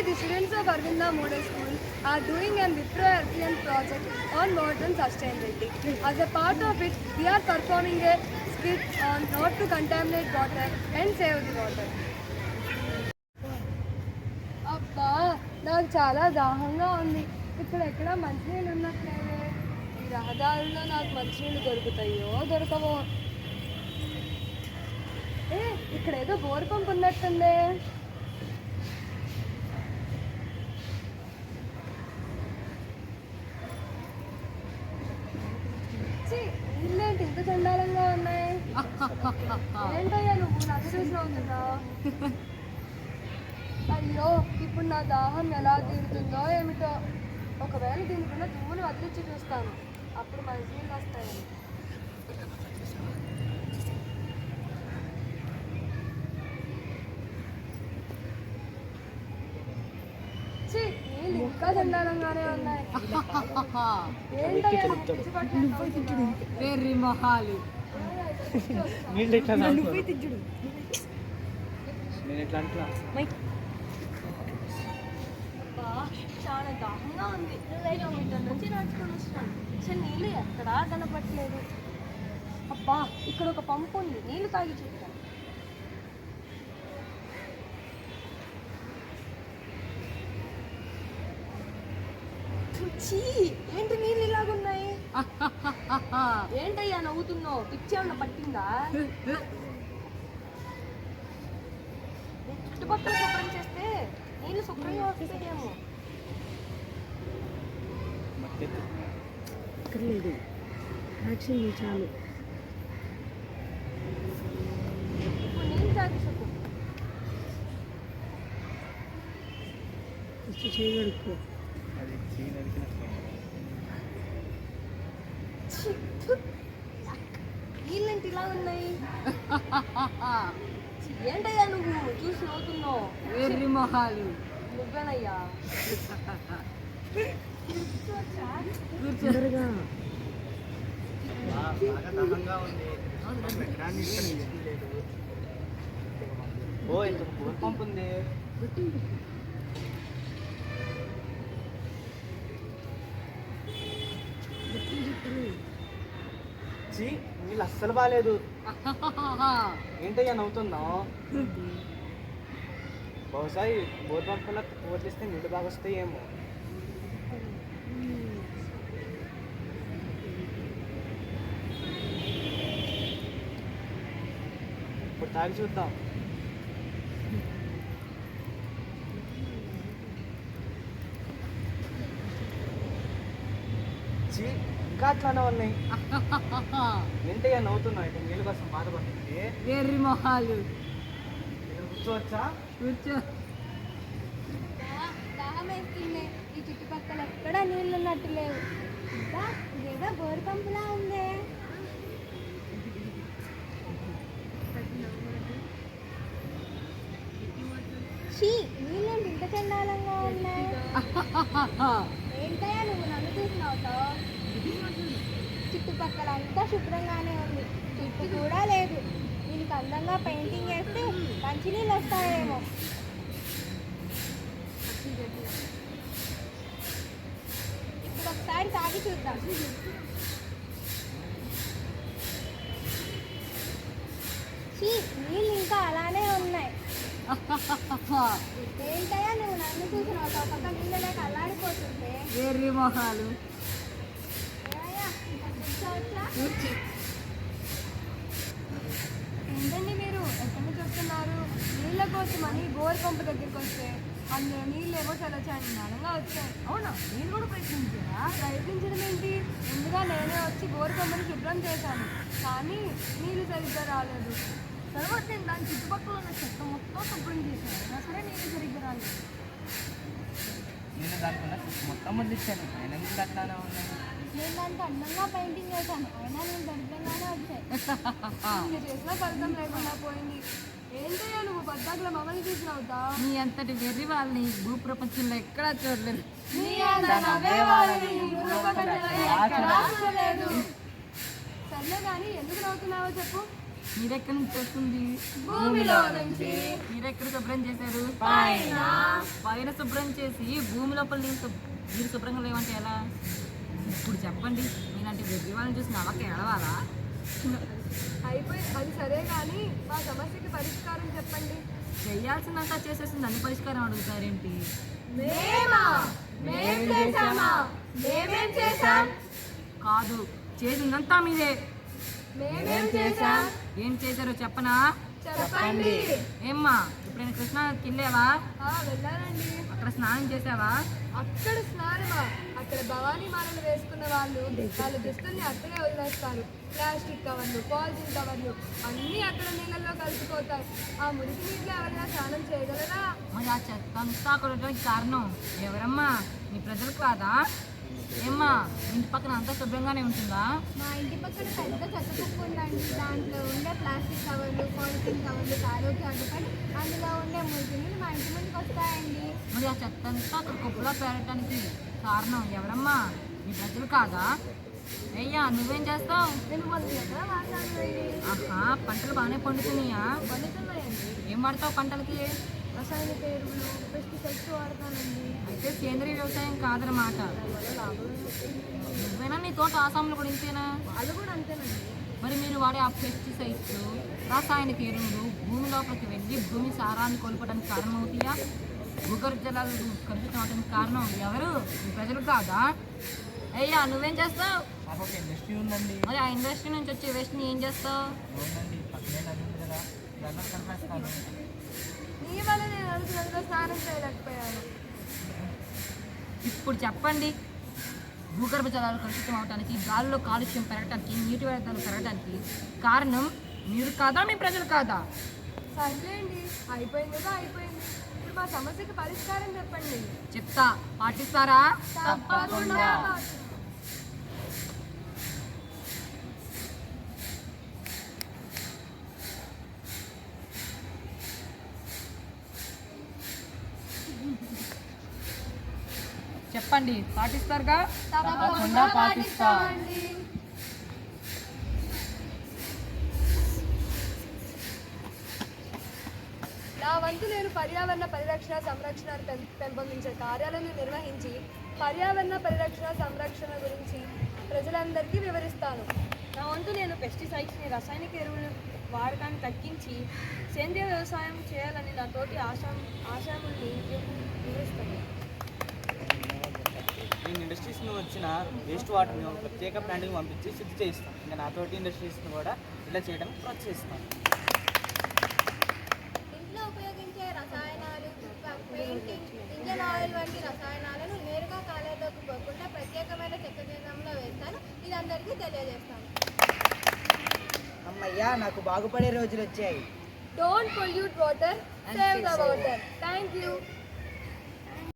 Today, the students of Arvinda Model School are doing an Wipro project on water and sustainability. As a part of it, we are performing a skit on not to contaminate water and save the water. అబ్బా నాకు చాలా దాహంగా ఉంది. ఇక్కడ ఎక్కడ మంచినీళ్ళు ఉన్నట్లేవే. ఈ రహదారుల్లో నాకు మంచినీళ్ళు దొరుకుతాయో దొరకవో. ఇక్కడ ఏదో బోర్ పంప్ ఉన్నట్టుందే. నీళ్ళేంటి ఇంత చండాలంగా ఉన్నాయి. ఏంటయ్యా నువ్వు నన్ను చూసి నవ్వుతున్నావు? అయ్యో ఇప్పుడు నా దాహం ఎలా తీరుతుందో ఏమిటో. ఒకవేళ దీనికున్న దుమ్ములు వదిలించి చూస్తాను, అప్పుడు మంచినీళ్ళు వస్తాయి. నీళ్ళు ఇంకా చండాలంగానే ఉన్నాయి. ఏంటయ్యా చాలా దాహంగా ఉంది. 2 కిలోమీటర్ల నుంచి నడుచుకొని వస్తున్నాను. అసలు నీళ్ళు ఎక్కడా కనపట్లేదు. అబ్బా ఇక్కడ ఒక పంపు ఉంది, నీళ్ళు తాగి చూస్తాను. ఏంటి నీళ్ళు ఇలాగున్నాయి? ఏంటయ్యా నవ్వుతున్నావు? పిచ్చి ఏమన్నా పట్టిందా? చుట్టుపక్కల శుభ్రం చేస్తే నీళ్ళు శుభ్రంగా వస్తాయేమో. చాలు ఇప్పుడు నీళ్ళు తాగి చెప్పు. చేయగలుగుతా నీళ్ళంటి ఇలా ఉన్నాయి. ఏంటయ్యా నువ్వు చూసి నవ్వుతున్నావు? వెర్రి మొహాలు నువ్వేనయ్యా. పంపు ఉంది. నీళ్ళు అస్సలు బాగాలేదు. ఏంటయ్యా నవ్వుతున్నావు? బహుశా బోర్ పంపులో పోట్లిస్తే నీళ్ళు బాగా వస్తాయేమో. ఇప్పుడు తాగి చూద్దాం. ఇంకా అట్లానే ఉన్నాయి. ఏంటయ్యా నవ్వుతున్నావు? అయితే నీళ్ళ కోసం బాధపడుతుంది. వెర్రి మొహాలు. కూర్చోవచ్చా? కూర్చో. దాహం వేస్తుంది. ఈ చుట్టుపక్కల ఎక్కడ నీళ్ళు ఉన్నట్టు లేవు. ఇదేదో బోర్ పంపులా ఉంది. నీళ్ళేంటి ఇంత చండాలంగా ఉన్నాయి? ఏంటయ్యా నువ్వు నన్ను చూసి నవ్వుతావు? చుట్టుపక్కల అంతా శుభ్రంగానే ఉంది, చుట్టూ కూడా లేదు. దీనికి అందంగా పెయింటింగ్ వేస్తే మంచినీళ్ళు వస్తాయేమో. ఇప్పుడు ఒకసారి తాగి చూద్దాం. నీళ్ళు ఇంకా అలానే ఉన్నాయి. ఏంటయ్యా నువ్వు నన్ను చూసి నవ్వుతావు? పక్క నీళ్ళు లేక అల్లాడిపోతుంటే. వెర్రి మొహాలు. ఏంటండి మీరు ఎక్కడి నుంచి వస్తున్నారు? నీళ్ళ కోసం అని బోర్ పంపు దగ్గరికి వస్తే అందులో నీళ్ళు ఏమో చాలా చండాలంగా వచ్చాయి. అవునా? నేను కూడా ప్రయత్నించడం ఏంటి? ముందుగా నేనే వచ్చి బోర్ పంపుని శుభ్రం చేశాను, కానీ నీళ్ళు సరిగ్గా రాలేదు. తర్వాత నేను దాని చుట్టుపక్కల ఉన్న చెత్త మొత్తం శుభ్రం చేశాను, అయినా సరే నీళ్ళు సరిగ్గా రాలేదు. నేను దానికన్నా మొత్తం వదిలిచ్చాను, ఆయన ఎందుకు అట్లానే ఉన్నాయి? నేను దానికి అందంగా పెయింటింగ్ చేశాను, అయినా నేను దరిద్రంగానే వచ్చాయి. నేను చేసిన ఫలితం లేకుండా పోయింది. ఏంటయ్యా నువ్వు పద్దాకుల మమ్మల్ని చూసి నవ్వుతా? నీ అంతటి వెర్రి వాళ్ళని భూప్రపంచంలో ఎక్కడా చూడలేదు. సర్లే కానీ ఎందుకు నవ్వుతున్నావో చెప్పు. మీరెక్కడి నుంచి వస్తుంది? భూమిలో నుంచి. మీరెక్కడ శుభ్రం చేశారు? పైన. పైన శుభ్రం చేసి భూమి లోపల మీరు శుభ్రంగా లేవంటే ఎలా? ఇప్పుడు చెప్పండి, మీలాంటి వెర్రి వాళ్ళని చూసి నవ్వక ఏడవాలా? అయిపోయి అది సరే కానీ మా సమస్యకి పరిష్కారం చెప్పండి. చేయాల్సిందంతా చేసేసింది, అన్ని పరిష్కారం అడుగుతారేంటి? మేం చేశామా? మేమేం చేశాం? కాదు, చేసిందంతా మీరే. మేమేం చేశాం? ఏం చేశారో చెప్పనా? చెప్పండి. ఏమ్మా, ఇప్పుడు కృష్ణాకి వెళ్ళావా? వెళ్ళానండి. అక్కడ స్నానం చేసావా? అక్కడ స్నానమా? అక్కడ భవానీ మాలలు వేసుకున్న వాళ్ళు వాళ్ళ దుస్తుల్ని అక్కడే వదిలేస్తారు. ప్లాస్టిక్ కవర్లు, పాలిథిన్ కవర్లు అన్నీ అక్కడ నీళ్ళల్లో కలిసిపోతాయి. ఆ మురికి నీటిలో ఎవరైనా స్నానం చేయగలరా? మరి ఆ చెత్త అంతా కొట్టడానికి కారణం ఎవరమ్మా? మీ ప్రజలు కాదా? ఏమ్మా, ఇంటి పక్కన అంతా శుభ్రంగానే ఉంటుందా? మా ఇంటి పక్కన పెద్ద చెత్త కుప్ప ఉందండి. దాంట్లో ఉండే ప్లాస్టిక్ కవర్లు, పాలిథిన్ కవర్లు కాలోకి అడ్డుపడి అందులో ఉండే మురికిలు మా ఇంటి ముందుకు వస్తాయండి. మరి ఆ చెత్త అంతా అక్కడ కుప్పలో పేరటానికి కారణం ఎవరమ్మా? మీ ప్రజలు కాదా? అయ్యా, నువ్వేం చేస్తావు? నేను మొదలుగా వాడతానండి. ఆహా, పంటలు బాగానే పండుతున్నాయా? పండుతున్నాయండి. ఏం వాడతావు పంటలకి? రసాయనిక ఎరువులు, పెస్టిసైడ్స్ వాడతానండి. అయితే సేంద్రీయ వ్యవసాయం కాదనమాట. దానివల్ల లాభం వస్తుంది. నువ్వేనా నీ తోట ఆసాంలో కూడా ఇంతేనా? వాళ్ళు కూడా అంతేనండి. మరి మీరు వాడే ఆ పెస్టిసైడ్స్, రాసాయనిక ఎరువులు భూమి లోపలికి వెళ్ళి భూమి సారాన్ని కోల్పోవడానికి కారణమవుతాయా? భూగర్భ జలాలు కలుషితం అవడానికి కారణం ఎవరు? మీ ప్రజలు కాదా? అయ్యా, నువ్వేం చేస్తావు? నాకు ఒక ఇండస్ట్రీ ఉందండి. మరి ఆ ఇండస్ట్రీ నుంచి వచ్చే వేస్ట్ని ఏం చేస్తావు? అవునండి, పక్కనే నది ఉంది కదా, దాంట్లో కలిపేస్తాను. నీ వల్ల నేను నదులో స్నానం చేయలేకపోయాను. ఇప్పుడు చెప్పండి, భూగర్భ జలాలు కలుషితం అవడానికి, గాలిలో కాలుష్యం పెరగడానికి, నీటి వ్యర్థాలు పెరగడానికి కారణం మీరు కాదా? మీ ప్రజలు కాదా? సర్లేండి, అయిపోయింది కదా అయిపోయింది. ఇప్పుడు మా సమస్యకి పరిష్కారం చెప్పండి. చెప్తా, పాటిస్తారా? తప్పకుండా. చెప్పండి, పాటిస్తారుగా? తప్పకుండా పాటిస్తామండి. నా వంతు నేను పర్యావరణ పరిరక్షణ సంరక్షణ పెంపొందించే కార్యాలను నిర్వహించి పర్యావరణ పరిరక్షణ సంరక్షణ గురించి ప్రజలందరికీ వివరిస్తాను. నా వంతు నేను పెస్టిసైడ్స్ని, రసాయనిక ఎరువుల వాడకాన్ని తగ్గించి సేంద్రియ వ్యవసాయం చేయాలని నా తోటి ఆశాముల్ని వివరిస్తాను. నేను ఇండస్ట్రీస్లో వచ్చిన వేస్ట్ వాటర్ని ఒక ప్రత్యేక ప్లాంట్కి పంపించి శుద్ధి చేయిస్తాను. ఇంకా నాతోటి ఇండస్ట్రీస్ని కూడా ఇలా చేయడానికి ప్రోత్సహిస్తాను. ఇంట్లో ఉపయోగించే రసాయనాలు, పెయింటింగ్, ఇంజన్ ఆయిల్ వంటి రసాయనాలను నేరుగా కాలేలోకి పోకుండా ప్రత్యేకమైన చెక్కజీతంలో వేస్తాను. ఇది అందరికీ తెలియజేస్తాను. అమ్మయ్యా, నాకు బాగుపడే రోజులు వచ్చాయి. Don't pollute water, save the water. Thank you.